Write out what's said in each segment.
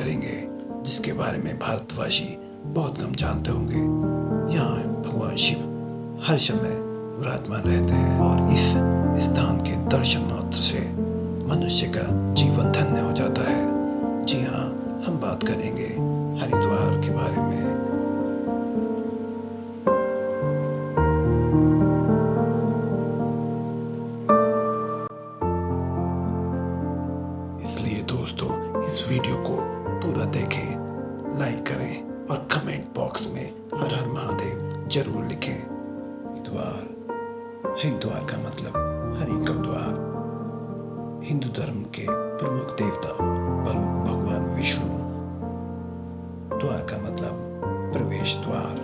करेंगे जिसके बारे में भारतवासी बहुत कम जानते होंगे। यहाँ भगवान शिव हर समय विराजमान रहते हैं और इस स्थान के दर्शन मात्र से मनुष्य का जीवन धन्य हो जाता है। जी हाँ, हम बात करेंगे हरिद्वार के बारे में। इसलिए दोस्तों, इस वीडियो को पूरा देखें, लाइक करें और कमेंट बॉक्स में हर हर महादेव जरूर लिखें। हरिद्वार का मतलब हरि का द्वार। हिंदू धर्म के प्रमुख देवता भगवान विष्णु। द्वार का मतलब प्रवेश द्वार।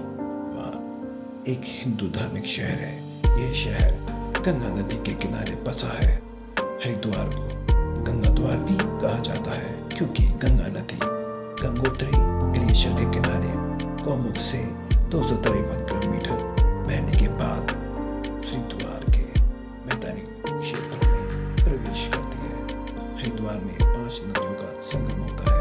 एक हिंदू धार्मिक शहर है। यह शहर गंगा नदी के किनारे बसा है। हरिद्वार को गंगा द्वार भी कहा जाता है क्योंकि गंगा नदी गंगोत्री ग्लेशियर के किनारे गौमुख से 253 किलोमीटर बहने के बाद हरिद्वार के मैदानी क्षेत्रों में प्रवेश करती है। हरिद्वार में 5 नदियों का संगम होता है।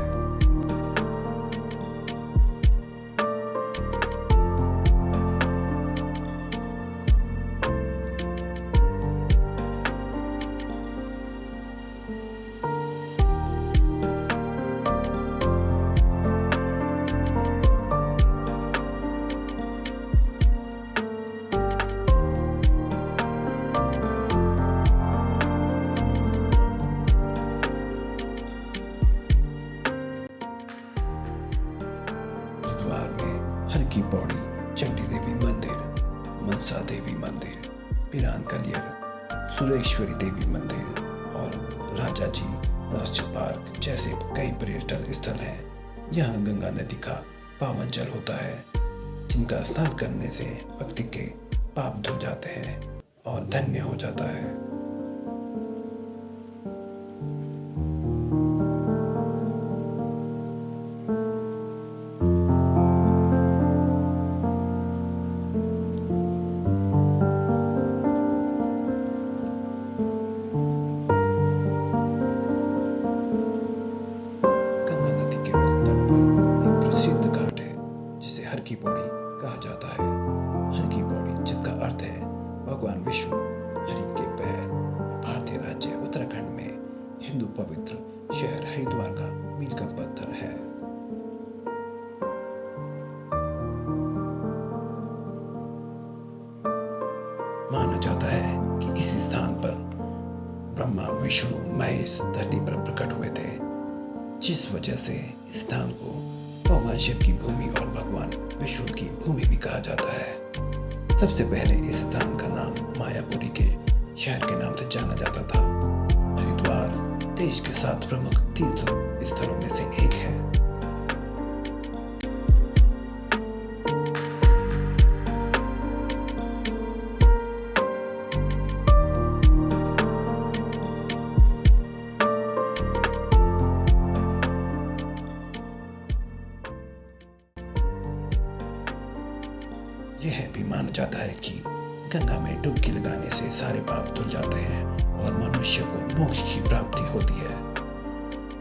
हरिद्वार में हर की पौड़ी, चंडी देवी मंदिर, मनसा देवी मंदिर, पिरान कलियर, सुरेश्वरी देवी मंदिर और राजा जी राष्ट्रीय पार्क जैसे कई पर्यटन स्थल हैं। यहाँ गंगा नदी का पावन जल होता है जिनका स्नान करने से व्यक्ति के पाप धुल जाते हैं और धन्य हो जाता है। हर की पौड़ी कहा जाता है। हर की पौड़ी जिसका अर्थ है भगवान विष्णु हरि के पैर। भारतीय राज्य उत्तराखंड में हिंदू पवित्र शहर हरिद्वार का मील का पत्थर है। माना जाता है कि इस स्थान पर ब्रह्मा विष्णु महेश धरती पर प्रकट हुए थे, जिस वजह से इस स्थान को भगवान शिव की भूमि और भगवान विष्णु की भूमि भी कहा जाता है। सबसे पहले इस स्थान का नाम मायापुरी के शहर के नाम से जाना जाता था। हरिद्वार देश के 7 प्रमुख तीर्थ स्थलों में से एक है। यह भी माना जाता है कि गंगा में डुबकी लगाने से सारे पाप धुल जाते हैं और मनुष्य को मोक्ष की प्राप्ति होती है।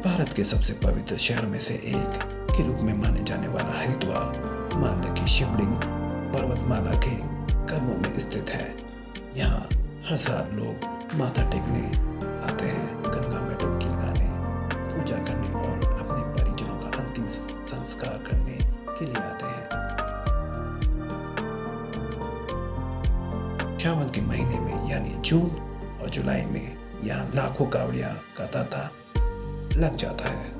भारत के सबसे पवित्र शहर में से एक के रूप में माने जाने वाला हरिद्वार हिमालय की शिवलिंग पर्वतमाला के कर्मों में स्थित है। यहाँ हर साल लोग माथा टेकने आते हैं, गंगा में डुबकी लगाने, पूजा करने और अपने परिजनों का अंतिम संस्कार करने के लिए आते हैं। सावन के महीने में यानी जून और जुलाई में यहाँ लाखों कावड़िया का तांता लग जाता है।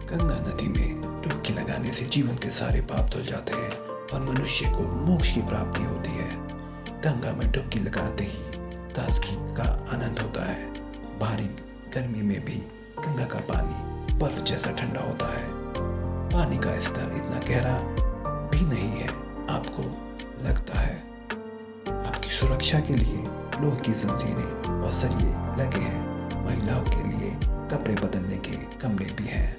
गंगा नदी में डुबकी लगाने से जीवन के सारे पाप धुल जाते हैं और मनुष्य को मोक्ष की प्राप्ति होती है। गंगा में डुबकी लगाते ही ताजगी का आनंद होता है। भारी गर्मी में भी गंगा का पानी बर्फ जैसा ठंडा होता है। पानी का स्तर इतना गहरा भी नहीं है, आपको लगता है। आपकी सुरक्षा के लिए लोहे की जंजीरें और सरिये लगे हैं। महिलाओं के लिए कपड़े बदलने के कमरे भी हैं।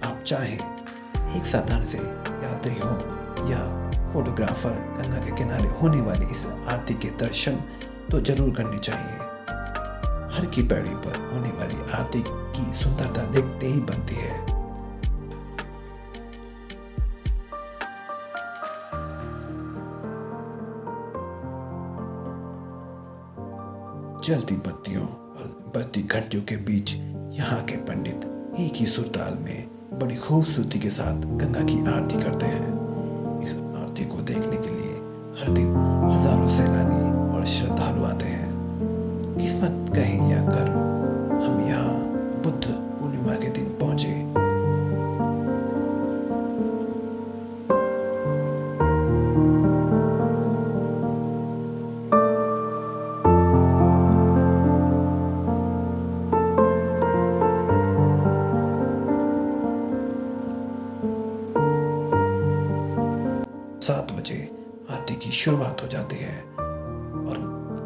आप चाहें एक साधारण से यात्री हो या फोटोग्राफर, गंगा के किनारे होने वाली इस आरती के दर्शन तो जरूर करने चाहिए। हर की पैड़ी पर होने वाली आरती की सुंदरता देखते ही बनती है। जलती बत्तियों और बढ़ती घंटियों के बीच यहाँ के पंडित एक ही सुरताल में बड़ी खूबसूरती के साथ गंगा की आरती करते हैं। इस आरती को देखने के लिए हर दिन हजारों सैलानी और श्रद्धालु आते हैं। किस्मत कहें या कर्म, हम यहाँ बुद्ध पूर्णिमा के दिन पहुंचे। 7 बजे आरती की शुरुआत हो जाती है और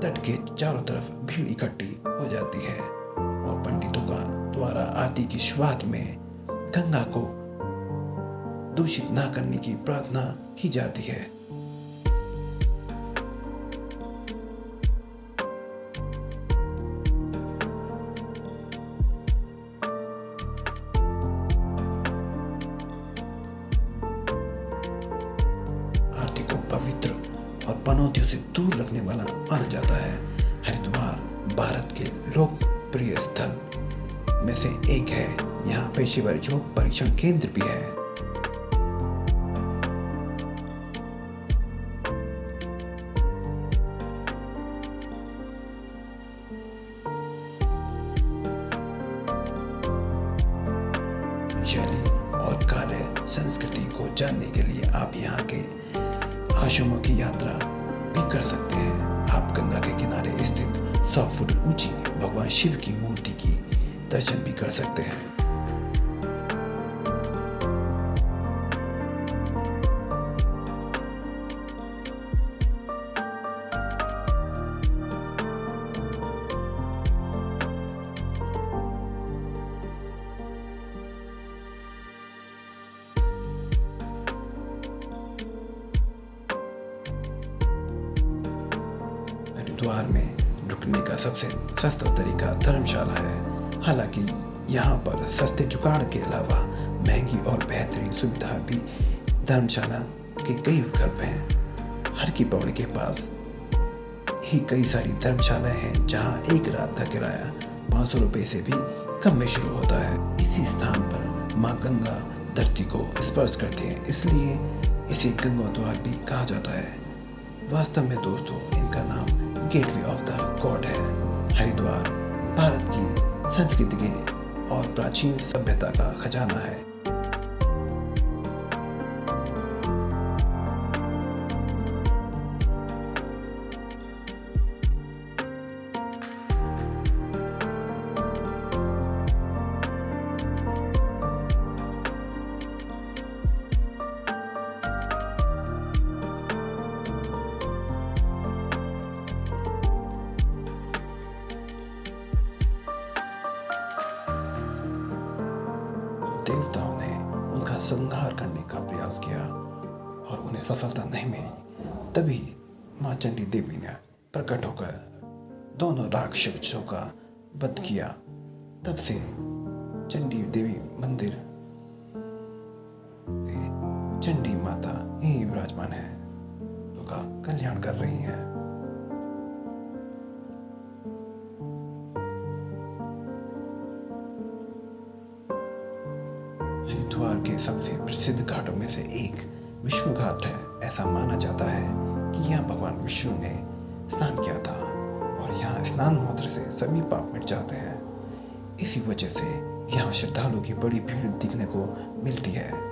तट के चारों तरफ भीड़ इकट्ठी हो जाती है और पंडितों का द्वारा आरती की शुरुआत में गंगा को दूषित ना करने की प्रार्थना की जाती है। आरती को पवित्र और पनौतियों से दूर रखने वाला माना जाता है। हरिद्वार भारत के लोकप्रिय स्थल में से एक है। यहाँ पेशेवर योग परीक्षण केंद्र भी है। शैली और कार्य संस्कृति को जानने के लिए आप यहाँ के आश्रमों की यात्रा भी कर सकते हैं। आप गंगा के किनारे स्थित 100 फुट ऊंची भगवान शिव की मूर्ति की दर्शन भी कर सकते हैं। हरिद्वार में रुकने का सबसे सस्ता तरीका धर्मशाला है। हालांकि यहाँ पर सस्ते जुगाड़ के अलावा महंगी और बेहतरीन सुविधा भी धर्मशाला के कई विकल्प हैं। हर की पौड़ी के पास ही कई सारी धर्मशालाएं हैं जहाँ एक रात का किराया 500 रुपये से भी कम में शुरू होता है। इसी स्थान पर माँ गंगा धरती को स्पर्श करती है, इसलिए इसे गंगा द्वार भी कहा जाता है। वास्तव में दोस्तों, इनका नाम गेटवे ऑफ द गॉड है। हरिद्वार भारत की संस्कृति के और प्राचीन सभ्यता का खजाना है। देवताओं ने उनका संहार करने का प्रयास किया और उन्हें सफलता नहीं मिली। तभी माँ चंडी देवी ने प्रकट होकर दोनों राक्षसों का वध किया। तब से चंडी देवी मंदिर चंडी माता यही विराजमान है, तो का कल्याण कर रही हैं। हरिद्वार के सबसे प्रसिद्ध घाटों में से एक विष्णु घाट है। ऐसा माना जाता है कि यहाँ भगवान विष्णु ने स्नान किया था और यहाँ स्नान मात्र से सभी पाप मिट जाते हैं। इसी वजह से यहाँ श्रद्धालुओं की बड़ी भीड़ दिखने को मिलती है।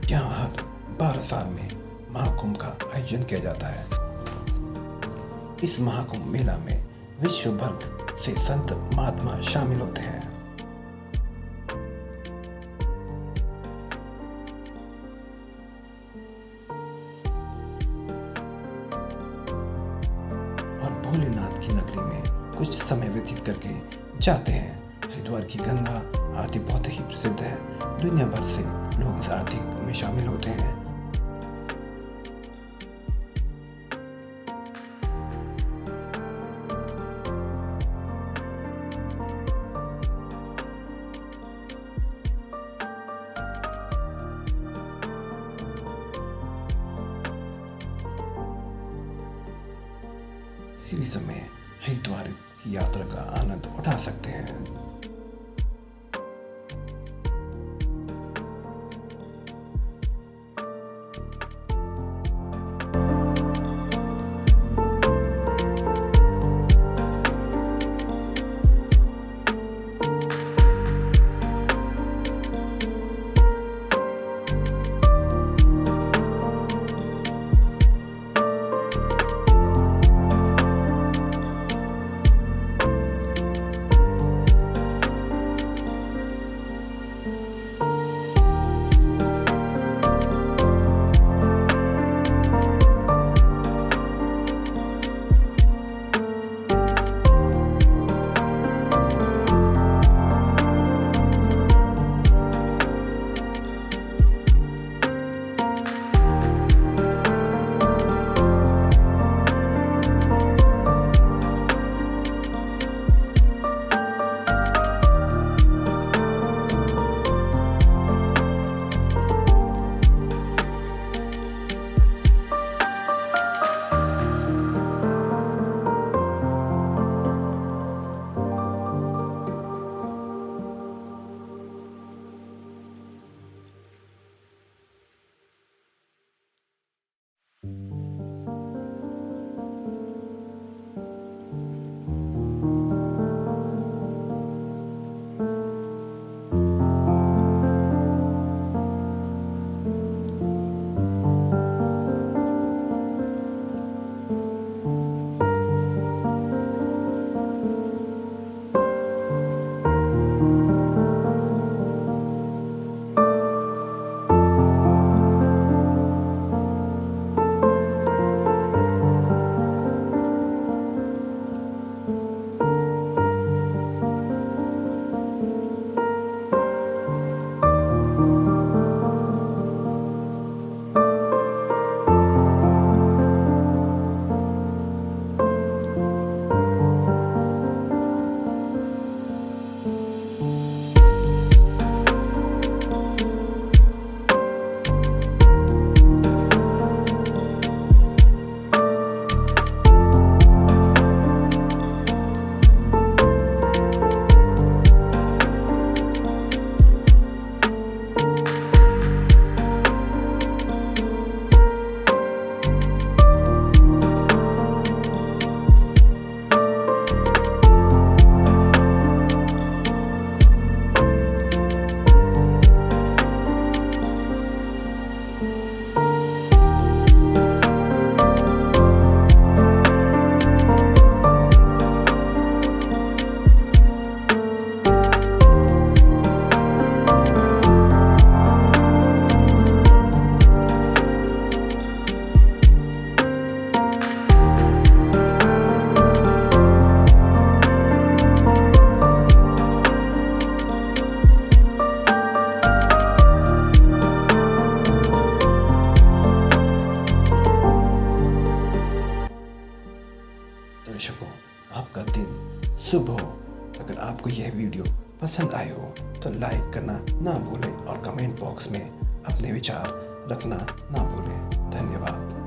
यहाँ हर 12 साल में महाकुंभ का आयोजन किया जाता है। इस महाकुंभ मेला में विश्व भर से संत महात्मा शामिल होते हैं। और भोलेनाथ की नगरी में कुछ समय व्यतीत करके जाते हैं। हरिद्वार की गंगा आरती बहुत ही प्रसिद्ध है। दुनिया भर से लोग इस आरती में शामिल होते हैं। किसी भी समय हरिद्वार की यात्रा का आनंद उठा सकते हैं। दर्शकों, आपका दिन शुभ हो। अगर आपको यह वीडियो पसंद आए हो तो लाइक करना ना भूलें और कमेंट बॉक्स में अपने विचार रखना ना भूलें। धन्यवाद।